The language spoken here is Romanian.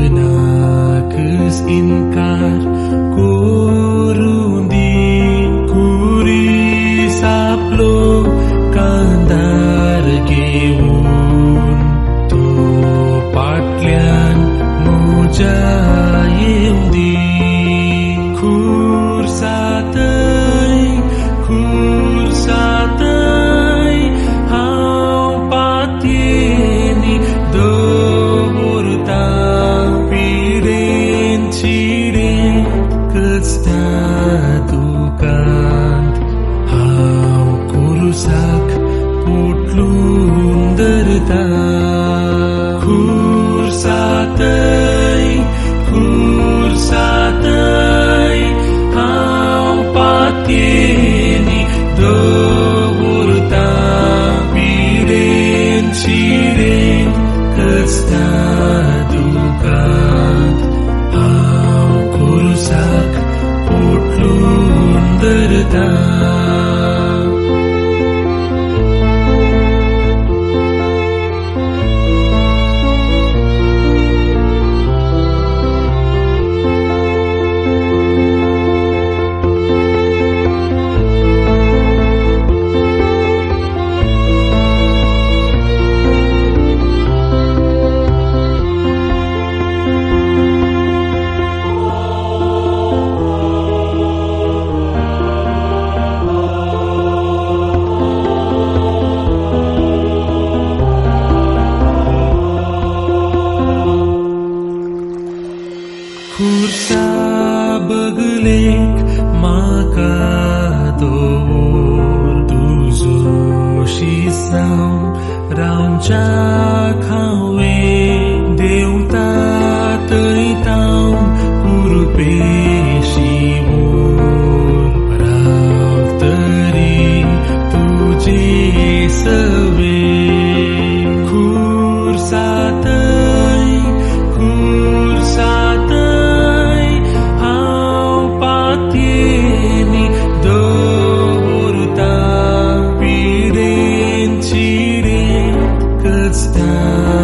Benakes inkar kurundi kuri saplo kandar geun to patlian mujayeudi khur satai hau patieni dorta piren chiren kestatukant hau kurusak putlun derta khur satai hau patieni dorta piren chiren kestatukant hau kurusak putlun derta Kursa begelek maka dor tuzo shisam rauncha khawe deuta taitam purpe shivor raftari tuje save kursatai hau patieni dorta piren chiren kestatukant